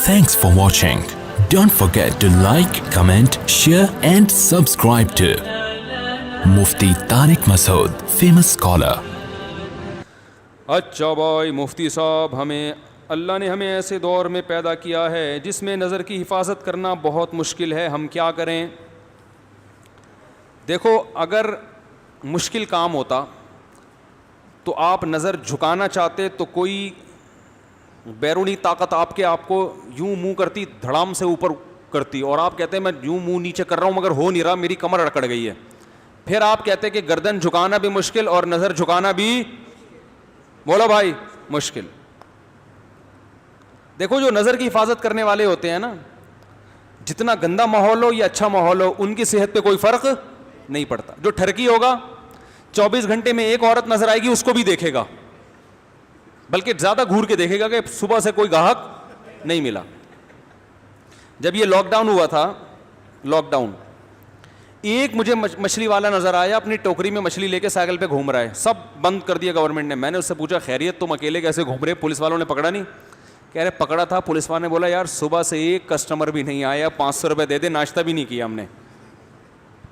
Thanks for watching. Don't forget to like, comment, share and subscribe to Mufti Tariq Masood, famous scholar. اچھا بھائی مفتی صاحب، اللہ نے ہمیں ایسے دور میں پیدا کیا ہے جس میں نظر کی حفاظت کرنا بہت مشکل ہے، ہم کیا کریں؟ دیکھو، اگر مشکل کام ہوتا تو آپ نظر جھکانا چاہتے تو کوئی بیرونی طاقت آپ کو یوں منہ کرتی، دھڑام سے اوپر کرتی، اور آپ کہتے ہیں میں یوں منہ نیچے کر رہا ہوں مگر ہو نہیں رہا، میری کمر اکڑ گئی ہے. پھر آپ کہتے کہ گردن جھکانا بھی مشکل اور نظر جھکانا بھی، بولو بھائی، مشکل. دیکھو، جو نظر کی حفاظت کرنے والے ہوتے ہیں نا، جتنا گندا ماحول ہو یا اچھا ماحول ہو، ان کی صحت پہ کوئی فرق نہیں پڑتا. جو ٹھرکی ہوگا 24 گھنٹے میں ایک عورت نظر آئے گی، اس کو بھی دیکھے گا، بلکہ زیادہ گھور کے دیکھے گا کہ صبح سے کوئی گاہک نہیں ملا. جب یہ لاک ڈاؤن ہوا تھا، لاک ڈاؤن، ایک مجھے مچھلی والا نظر آیا، اپنی ٹوکری میں مچھلی لے کے سائیکل پہ گھوم رہا ہے. سب بند کر دیا گورنمنٹ نے. میں نے اس سے پوچھا خیریت، تم اکیلے کیسے گھوم رہے؟ پولیس والوں نے پکڑا نہیں؟ کہہ رہے پکڑا تھا. پولیس والوں نے بولا یار صبح سے ایک کسٹمر بھی نہیں آیا، 500 روپے دے دے، ناشتہ بھی نہیں کیا ہم نے،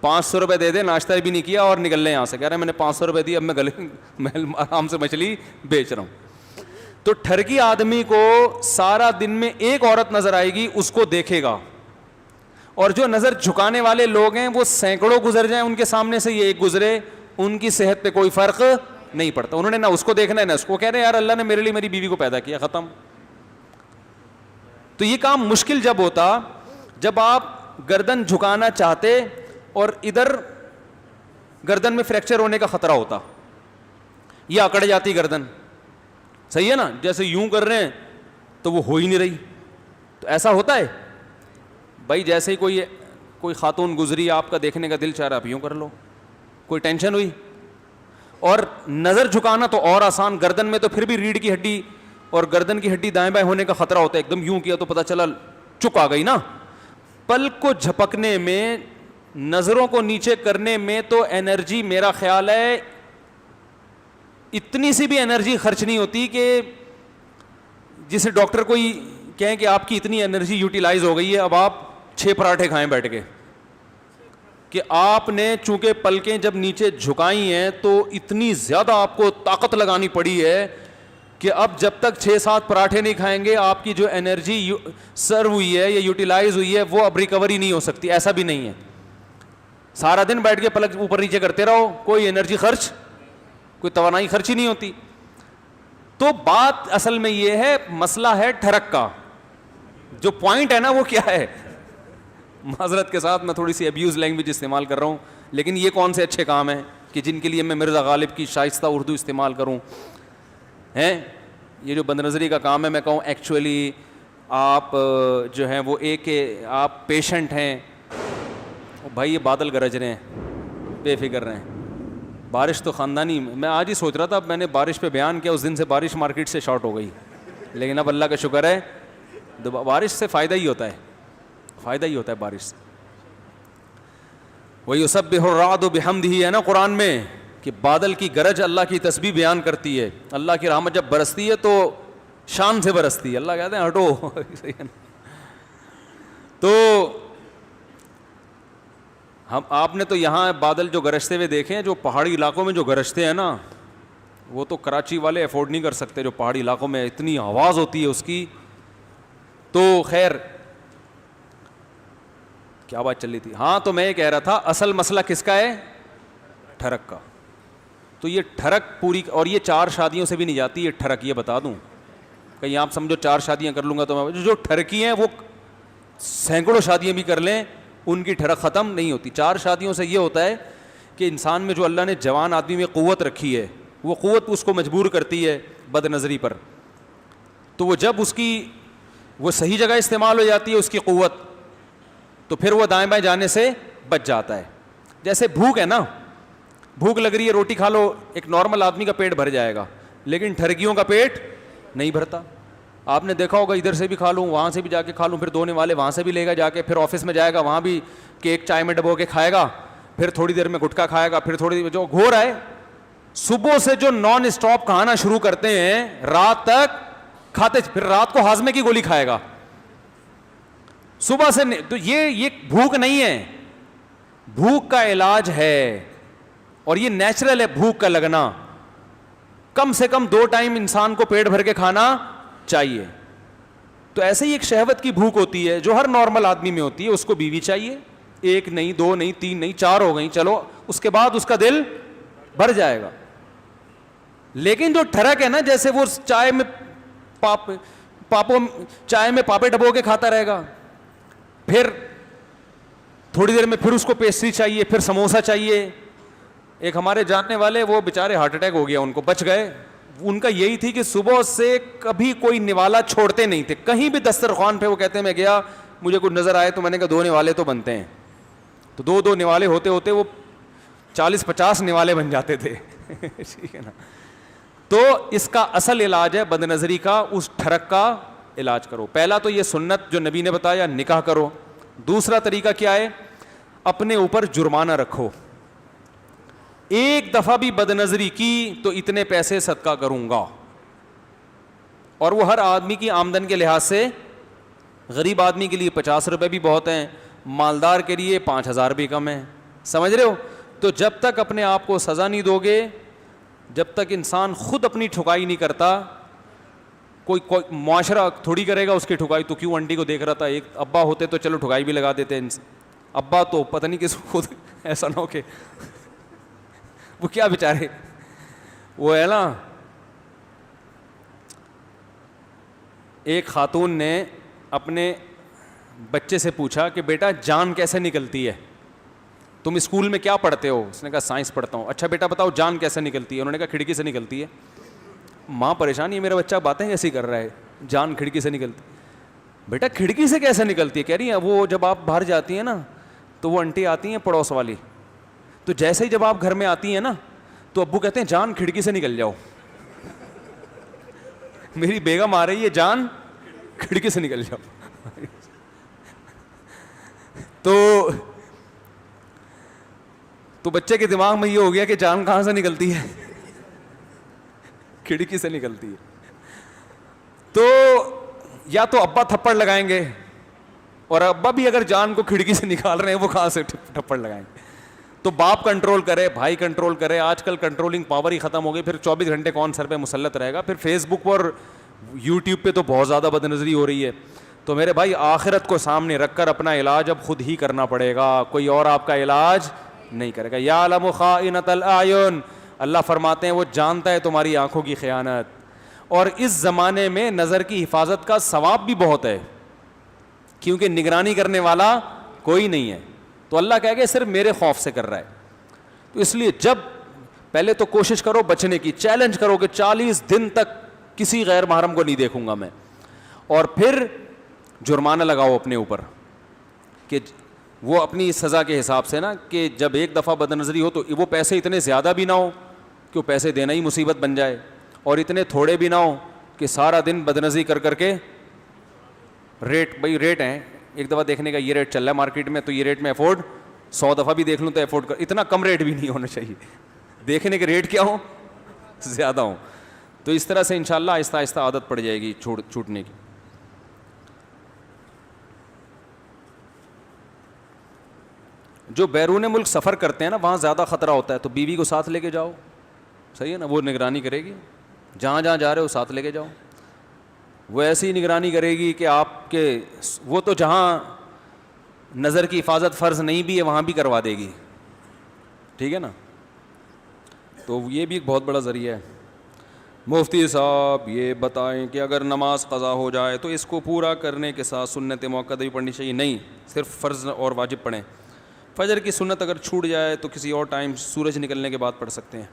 500 روپے دے دے، ناشتہ بھی نہیں کیا اور نکل لیں یہاں سے. کہہ رہے میں نے 500 روپے دی، اب میں آرام سے مچھلی بیچ رہا ہوں. تو ٹھرکی آدمی کو سارا دن میں ایک عورت نظر آئے گی، اس کو دیکھے گا. اور جو نظر جھکانے والے لوگ ہیں وہ سینکڑوں گزر جائیں ان کے سامنے سے، یہ ایک گزرے، ان کی صحت پہ کوئی فرق نہیں پڑتا. انہوں نے نہ اس کو دیکھنا ہے نہ اس کو. کہہ رہے یار اللہ نے میرے لیے میری بیوی کو پیدا کیا، ختم. تو یہ کام مشکل جب ہوتا جب آپ گردن جھکانا چاہتے اور ادھر گردن میں فریکچر ہونے کا خطرہ ہوتا، یہ اکڑ جاتی گردن. صحیح ہے نا؟ جیسے یوں کر رہے ہیں تو وہ ہو ہی نہیں رہی. تو ایسا ہوتا ہے بھائی، جیسے ہی کوئی خاتون گزری، آپ کا دیکھنے کا دل چاہ رہا، آپ یوں کر لو، کوئی ٹینشن ہوئی. اور نظر جھکانا تو اور آسان، گردن میں تو پھر بھی ریڑھ کی ہڈی اور گردن کی ہڈی دائیں بائیں ہونے کا خطرہ ہوتا ہے. ایک دم یوں کیا تو پتہ چلا چک آ گئی نا. پلک کو جھپکنے میں، نظروں کو نیچے کرنے میں تو انرجی، میرا خیال ہے اتنی سی بھی انرجی خرچ نہیں ہوتی کہ جسے ڈاکٹر کوئی کہیں کہ آپ کی اتنی انرجی یوٹیلائز ہو گئی ہے، اب آپ 6 پراٹھے کھائیں بیٹھ کے. کہ آپ نے چونکہ پلکیں جب نیچے جھکائی ہیں تو اتنی زیادہ آپ کو طاقت لگانی پڑی ہے کہ اب جب تک 6-7 پراٹھے نہیں کھائیں گے، آپ کی جو انرجی سرو ہوئی ہے یا یوٹیلائز ہوئی ہے وہ اب ریکوری نہیں ہو سکتی. ایسا بھی نہیں ہے. سارا دن بیٹھ کے پلک اوپر نیچے کرتے رہو، کوئی انرجی خرچ، کوئی توانائی خرچ ہی نہیں ہوتی. تو بات اصل میں یہ ہے، مسئلہ ہے ٹھرک کا. جو پوائنٹ ہے نا وہ کیا ہے؟ معذرت کے ساتھ میں تھوڑی سی ابیوز لینگویج استعمال کر رہا ہوں، لیکن یہ کون سے اچھے کام ہیں کہ جن کے لیے میں مرزا غالب کی شائستہ اردو استعمال کروں؟ یہ جو بد نظری کا کام ہے، میں کہوں ایکچولی آپ جو ہیں وہ ایک آپ پیشنٹ ہیں. بھائی یہ بادل گرج رہے ہیں، بے فکر رہے ہیں. بارش تو خاندانی، میں آج ہی سوچ رہا تھا، اب میں نے بارش پہ بیان کیا، اس دن سے بارش مارکیٹ سے شارٹ ہو گئی. لیکن اب اللہ کا شکر ہے، بارش سے فائدہ ہی ہوتا ہے، فائدہ ہی ہوتا ہے بارش سے. وَيُسَبِّحُ الرَّعْدُ بِحَمْدِهِ ہے نا قرآن میں، کہ بادل کی گرج اللہ کی تسبیح بیان کرتی ہے. اللہ کی رحمت جب برستی ہے تو شان سے برستی ہے. اللہ کہتے ہیں ہٹو. تو آپ نے تو یہاں بادل جو گرجتے ہوئے دیکھے ہیں، جو پہاڑی علاقوں میں جو گرجتے ہیں نا، وہ تو کراچی والے افورڈ نہیں کر سکتے. جو پہاڑی علاقوں میں اتنی آواز ہوتی ہے اس کی. تو خیر، کیا بات چل رہی تھی؟ ہاں، تو میں یہ کہہ رہا تھا اصل مسئلہ کس کا ہے؟ ٹھرک کا. تو یہ ٹھرک پوری، اور یہ 4 شادیوں سے بھی نہیں جاتی یہ ٹھرک. یہ بتا دوں، کہیں آپ سمجھو 4 شادیاں کر لوں گا تو میں، جو ٹھرکی ہیں وہ سینکڑوں شادیاں بھی کر لیں، ان کی ٹھرک ختم نہیں ہوتی. 4 شادیوں سے یہ ہوتا ہے کہ انسان میں جو اللہ نے جوان آدمی میں قوت رکھی ہے، وہ قوت اس کو مجبور کرتی ہے بد نظری پر. تو وہ جب اس کی وہ صحیح جگہ استعمال ہو جاتی ہے اس کی قوت، تو پھر وہ دائیں بائیں جانے سے بچ جاتا ہے. جیسے بھوک ہے نا، بھوک لگ رہی ہے، روٹی کھا لو، ایک نارمل آدمی کا پیٹ بھر جائے گا، لیکن ٹھرکیوں کا پیٹ نہیں بھرتا. آپ نے دیکھا ہوگا، ادھر سے بھی کھا لوں، وہاں سے بھی جا کے کھا لوں، پھر دھونے والے وہاں سے بھی لے گا جا کے، پھر آفس میں جائے گا، وہاں بھی کیک چائے میں ڈبو کے کھائے گا، پھر تھوڑی دیر میں گٹکا کھائے گا، پھر تھوڑی دیر جو گھو رہا ہے. صبح سے جو نان اسٹاپ کھانا شروع کرتے ہیں، رات تک کھاتے، پھر رات کو ہاضمے کی گولی کھائے گا. صبح سے تو یہ بھوک نہیں ہے, بھوک کا علاج ہے, اور یہ نیچرل ہے بھوک کا لگنا. کم سے کم 2 ٹائم انسان کو پیٹ بھر کے کھانا چاہیے. تو ایسے ہی ایک شہوت کی بھوک ہوتی ہے جو ہر نارمل آدمی میں ہوتی ہے. اس کو بیوی چاہیے, 1 نہیں 2 نہیں 3 نہیں 4 ہو گئی, چلو اس کے بعد اس کا دل بھر جائے گا. لیکن جو ٹھڑک ہے نا, جیسے وہ چائے میں چائے میں پاپے ڈبو کے کھاتا رہے گا, پھر تھوڑی دیر میں پھر اس کو پیسٹری چاہیے, پھر سموسا چاہیے. ایک ہمارے جاننے والے, وہ بیچارے ہارٹ اٹیک ہو گیا ان کو, بچ گئے. ان کا یہی تھی کہ صبح سے کبھی کوئی نوالا چھوڑتے نہیں تھے, کہیں بھی دسترخوان پہ وہ کہتے ہیں میں گیا مجھے کچھ نظر آئے تو میں نے کہا 2 نوالے تو بنتے ہیں. تو 2 نوالے ہوتے ہوتے وہ 40-50 نوالے بن جاتے تھے. ٹھیک ہے نا. تو اس کا اصل علاج ہے بد نظری کا, اس ٹھڑک کا علاج کرو. پہلا تو یہ سنت جو نبی نے بتایا, نکاح کرو. دوسرا طریقہ کیا ہے, اپنے اوپر جرمانہ رکھو. 1 دفعہ بھی بد نظری کی تو اتنے پیسے صدقہ کروں گا. اور وہ ہر آدمی کی آمدن کے لحاظ سے, غریب آدمی کے لیے 50 روپے بھی بہت ہیں, مالدار کے لیے 5000 بھی کم ہیں. سمجھ رہے ہو. تو جب تک اپنے آپ کو سزا نہیں دو گے, جب تک انسان خود اپنی ٹھکائی نہیں کرتا, کوئی معاشرہ تھوڑی کرے گا اس کی ٹھکائی. تو کیوں آنٹی کو دیکھ رہا تھا, ایک ابا ہوتے تو چلو ٹھکائی بھی لگا دیتے. ابا تو پتہ نہیں کس خود ایسا نہ ہو کہ وہ کیا بیچارے, وہ ہے نا, ایک خاتون نے اپنے بچے سے پوچھا کہ بیٹا جان کیسے نکلتی ہے, تم اسکول میں کیا پڑھتے ہو؟ اس نے کہا سائنس پڑھتا ہوں. اچھا بیٹا بتاؤ جان کیسے نکلتی ہے؟ انہوں نے کہا کھڑکی سے نکلتی ہے. ماں پریشان, یہ میرا بچہ باتیں ایسی کر رہا ہے, جان کھڑکی سے نکلتی. بیٹا کھڑکی سے کیسے نکلتی ہے؟ کہہ رہی ہیں وہ جب آپ باہر جاتی ہیں نا تو وہ آنٹی آتی ہیں پڑوس والی, تو جیسے ہی جب آپ گھر میں آتی ہیں نا تو ابو کہتے ہیں جان کھڑکی سے نکل جاؤ. میری بیگم آ رہی ہے, جان کھڑکی سے نکل جاؤ. تو بچے کے دماغ میں یہ ہو گیا کہ جان کہاں سے نکلتی ہے, کھڑکی سے نکلتی ہے. تو یا تو ابا تھپڑ لگائیں گے, اور ابا بھی اگر جان کو کھڑکی سے نکال رہے ہیں وہ کہاں سے تھپڑ لگائیں گے. تو باپ کنٹرول کرے, بھائی کنٹرول کرے. آج کل کنٹرولنگ پاور ہی ختم ہو گئی. پھر 24 گھنٹے کون سر پہ مسلط رہے گا. پھر فیس بک اور یوٹیوب پہ تو بہت زیادہ بد نظری ہو رہی ہے. تو میرے بھائی آخرت کو سامنے رکھ کر اپنا علاج اب خود ہی کرنا پڑے گا, کوئی اور آپ کا علاج نہیں کرے گا. یعلم خائنۃ الاعین, اللہ فرماتے ہیں وہ جانتا ہے تمہاری آنکھوں کی خیانت. اور اس زمانے میں نظر کی حفاظت کا ثواب بھی بہت ہے, کیونکہ نگرانی کرنے والا کوئی نہیں ہے. تو اللہ کہہ گیا صرف میرے خوف سے کر رہا ہے. تو اس لیے جب پہلے تو کوشش کرو بچنے کی, چیلنج کرو کہ 40 دن تک کسی غیر محرم کو نہیں دیکھوں گا میں, اور پھر جرمانہ لگاؤ اپنے اوپر کہ وہ اپنی سزا کے حساب سے نا, کہ جب 1 دفعہ بد نظری ہو تو وہ پیسے اتنے زیادہ بھی نہ ہو کہ وہ پیسے دینا ہی مصیبت بن جائے, اور اتنے تھوڑے بھی نہ ہو کہ سارا دن بد نظری کر کر کے ریٹ, بھائی ریٹ ہیں, ایک دفعہ دیکھنے کا یہ ریٹ چل رہا ہے مارکیٹ میں تو یہ ریٹ میں افورڈ 100 دفعہ بھی دیکھ لوں تو افورڈ کر, اتنا کم ریٹ بھی نہیں ہونا چاہیے, دیکھنے کے ریٹ کیا ہوں زیادہ ہوں. تو اس طرح سے انشاءاللہ آہستہ آہستہ عادت پڑ جائے گی چھوٹنے کی. جو بیرون ملک سفر کرتے ہیں نا وہاں زیادہ خطرہ ہوتا ہے, تو بیوی کو ساتھ لے کے جاؤ, صحیح ہے نا, وہ نگرانی کرے گی. جہاں جہاں جا رہے ہو ساتھ لے کے جاؤ, وہ ایسی نگرانی کرے گی کہ آپ کے, وہ تو جہاں نظر کی حفاظت فرض نہیں بھی ہے وہاں بھی کروا دے گی. ٹھیک ہے نا. تو یہ بھی ایک بہت بڑا ذریعہ ہے. مفتی صاحب یہ بتائیں کہ اگر نماز قضا ہو جائے تو اس کو پورا کرنے کے ساتھ سنت موقع بھی پڑھنی چاہیے؟ نہیں, صرف فرض اور واجب پڑھیں. فجر کی سنت اگر چھوٹ جائے تو کسی اور ٹائم سورج نکلنے کے بعد پڑھ سکتے ہیں.